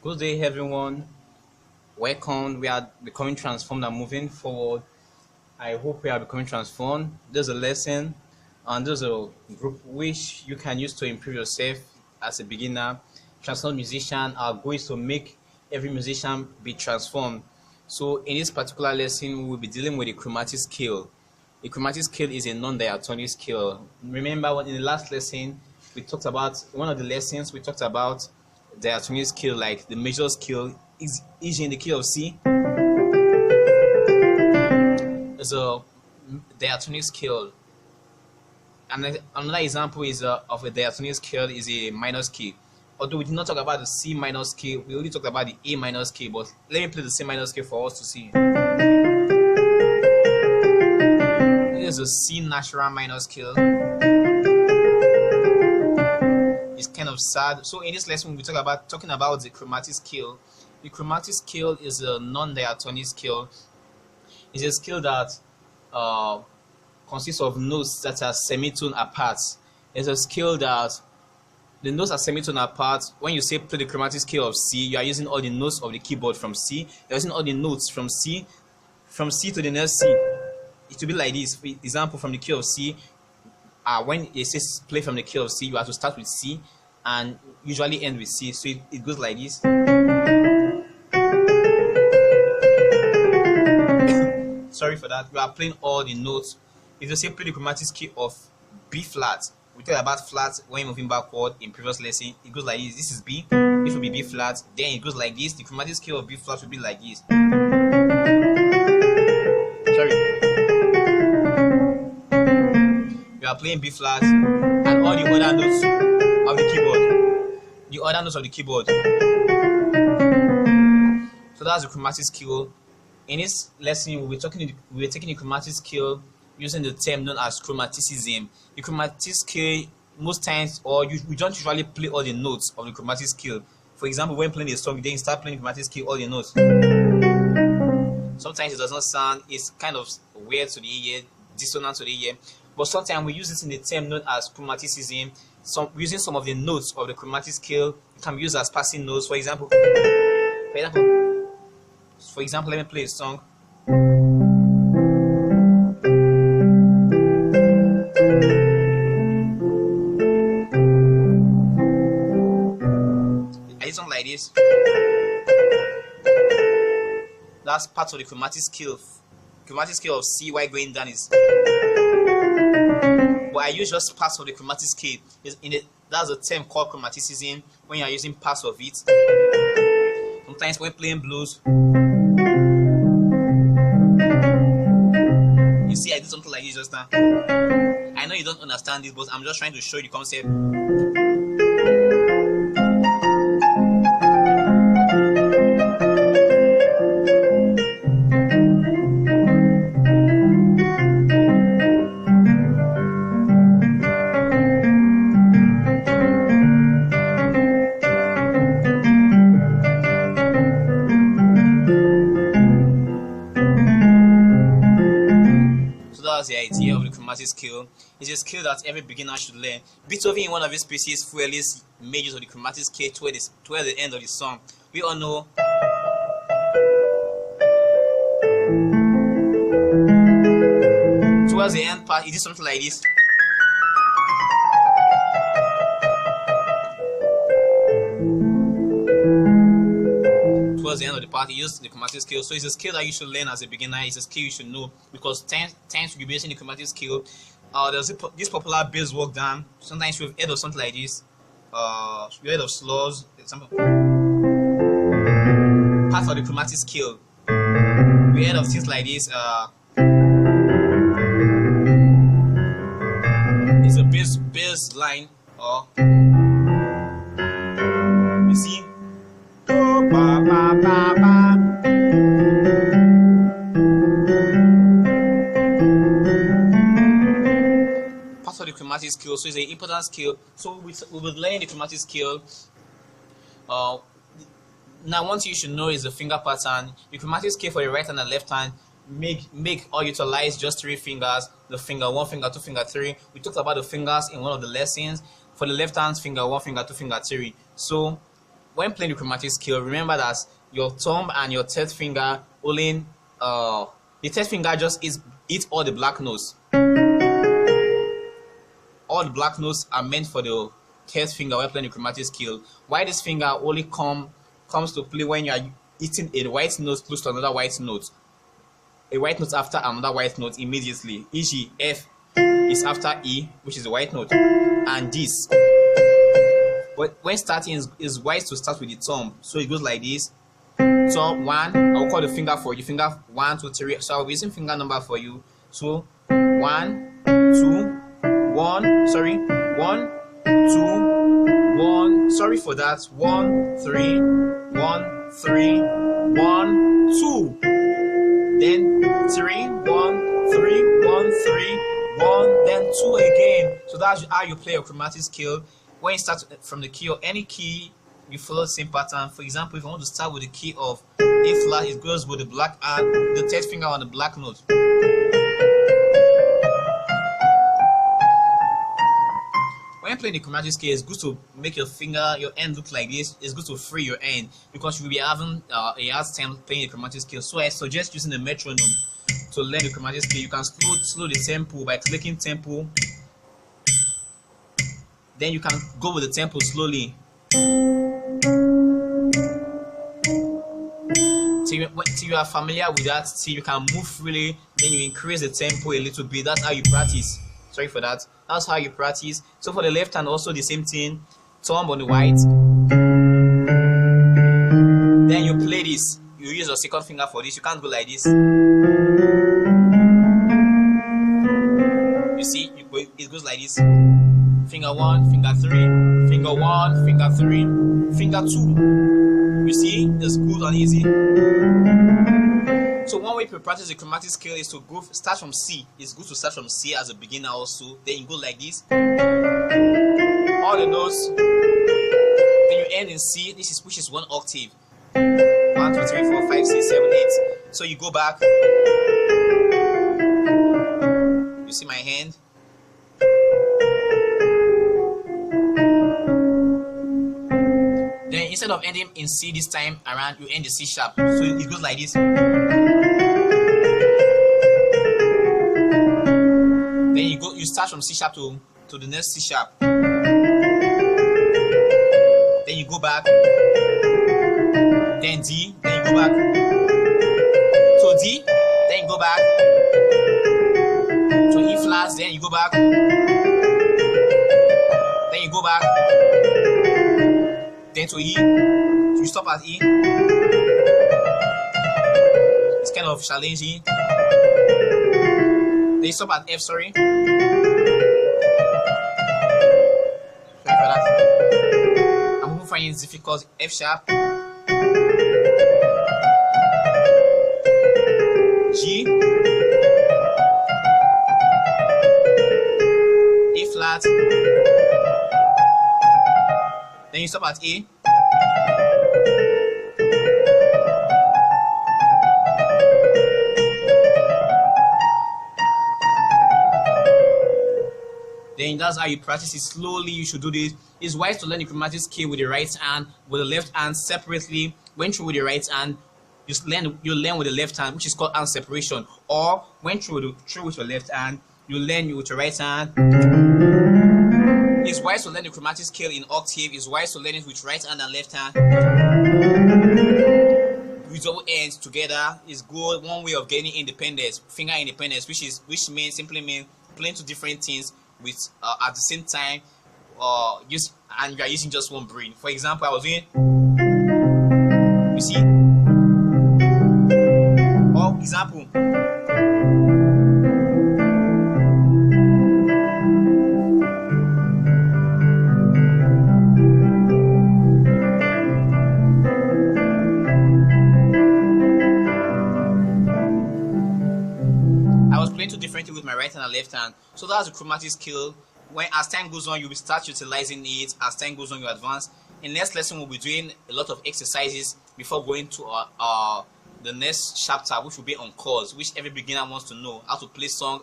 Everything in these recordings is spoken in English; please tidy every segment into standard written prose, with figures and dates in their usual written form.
Good day, everyone. Welcome. We are becoming transformed and moving forward. I hope we are becoming transformed. There's a lesson and there's a group which you can use to improve yourself as a beginner. Transformed musician are going to make every musician be transformed. So, in this particular lesson, we will be dealing with a chromatic scale. A chromatic scale is a non-diatonic scale. Remember, what in the last lesson we talked about, one of the lessons we talked about diatonic scale, like the major scale is in the key of C. Is a diatonic scale. And another example is of a diatonic scale is a minor scale. Although we did not talk about the C minor scale, we only talked about the A minor scale. But let me play the C minor scale for us to see. This is a C natural minor scale. It's kind of sad. So in this lesson, we'll be talking about the chromatic scale. The chromatic scale is a non-diatonic scale. It's a scale that consists of notes that are semitone apart. It's a scale that the notes are semitone apart. When you say play the chromatic scale of C, you are using all the notes of the keyboard from C. You're using all the notes from C to the next C. It will be like this. For example, from the key of C, when it says play from the key of C, you have to start with C and usually end with C. So it goes like this. Sorry for that. We are playing all the notes. If you say play the chromatic scale of B flat, we talked about flat when moving backward in previous lesson. It goes like this. This is B. This will be B flat. Then it goes like this. The chromatic scale of B flat will be like this. Sorry. We are playing B flat and all the other notes of the keyboard. The other notes of the keyboard. So that's the chromatic scale. In this lesson, we'll be taking the chromatic scale using the term known as chromaticism. The chromatic scale, most times, we don't usually play all the notes of the chromatic scale. For example, when playing a song, then you start playing the chromatic scale, all the notes. Sometimes it does not sound, it's kind of weird to the ear, dissonant to the ear. But sometimes we use it in the term known as chromaticism. Using some of the notes of the chromatic scale, it can be used as passing notes. For example, let me play a song. I did something like this. That's part of the chromatic scale. Chromatic scale of C while going down is. But I use just parts of the chromatic scale. That's a term called chromaticism when you are using parts of it. Sometimes when playing blues. You see, I did something like this just now. I know you don't understand this, but I'm just trying to show you the concept. The idea of the chromatic scale is a scale that every beginner should learn. Beethoven, in one of his pieces, fully made use of the chromatic scale toward the end of the song. We all know. Towards the end part, he did something like this. Towards the end of the part, he used the chromatic scale. So it's a scale that you should learn as a beginner. It's a scale you should know because times you'll be using the chromatic scale. There's this popular bass walk down. Sometimes you've heard of something like this. You've heard of slows. Example. Part of the chromatic scale. We heard of things like this. It's a bass line. You see. Part of the chromatic scale, so it's an important scale. So we'll be learning the chromatic scale. Now, one thing you should know is the finger pattern. The chromatic scale for the right hand and left hand make or utilize just 3 fingers. The finger 1, finger 2, finger 3. We talked about the fingers in one of the lessons. For the left hand, finger 1, finger 2, finger 3. So when playing the chromatic scale, remember that your thumb and your third finger only the third finger just eats all the black notes. All the black notes are meant for the third finger when playing the chromatic scale. Why this finger only comes to play when you are hitting a white note close to another white note. A white note after another white note immediately. E.g. F is after E, which is a white note, and this. But when starting, is wise to start with the thumb. So it goes like this. Thumb 1. I'll call the finger for you. Finger 1, 2, 3. So I'll be using finger number for you. So 1, 2, 1. Sorry, 1, 2, 1. Sorry for that. 1, 3, 1, 3, 1, 2. Then 3, 1, 3, 1, 3, 1, then 2 again. So that's how you play a chromatic scale. When you start from the key or any key, you follow the same pattern. For example, if you want to start with the key of A flat, it goes with the black hand, the third finger on the black note. When playing the chromatic scale, it's good to make your end look like this. It's good to free your end because you will be having a hard time playing the chromatic scale. So I suggest using the metronome to learn the chromatic scale. You can slow the tempo by clicking tempo. Then you can go with the tempo slowly. Till you are familiar with that, till you can move freely, then you increase the tempo a little bit. That's how you practice. Sorry for that. That's how you practice. So for the left hand, also the same thing. Thumb on the white. Then you play this. You use your second finger for this. You can't go like this. You see, it goes like this. Finger 1, finger 3, finger 1, finger 3, finger 2. You see, it's good and easy. So one way to practice the chromatic scale is to start from C. It's good to start from C as a beginner also. Then you go like this. All the notes. Then you end in C. Which is 1 octave. 1, 2, 3, 4, 5, 6, 7, 8. So you go back. You see my hand. Then instead of ending in C this time around, you end the C sharp. So it goes like this. Then you start from C sharp to the next C sharp. Then you go back. Then D. Then you go back. So D. Then you go back. So E flat. Then you go back. Then you go back. Then to E. You stop at E. It's kind of challenging. Then you stop at F, sorry. Sorry for that. I'm even finding it difficult. F sharp. G. A flat. Then you stop at A. Then that's how you practice it slowly. You should do this. It's wise to learn the chromatic scale with the right hand, with the left hand separately. When through with the right hand, you learn with the left hand, which is called hand separation. Or when through with your left hand, you learn with your right hand. It's wise to learn the chromatic scale in octave. It's wise to learn it with right hand and left hand. With double ends together is good. One way of gaining independence, finger independence, which simply means playing two different things with at the same time, and you are using just one brain. For example, I was doing, you see, or example. Differently with my right hand and left hand. So that's the chromatic scale. When as time goes on, you will start utilizing it. As time goes on, you advance. In next lesson, we'll be doing a lot of exercises before going to the next chapter, which will be on chords, which every beginner wants to know how to play song.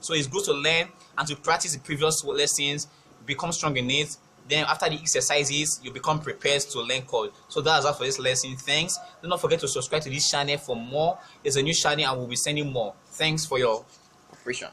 So it's good to learn and to practice the previous lessons, become strong in it. Then after the exercises, you become prepared to learn chord. So that's all for this lesson. Thanks. Do not forget to subscribe to this channel for more. There's a new channel and we'll be sending more. Thanks for your cooperation.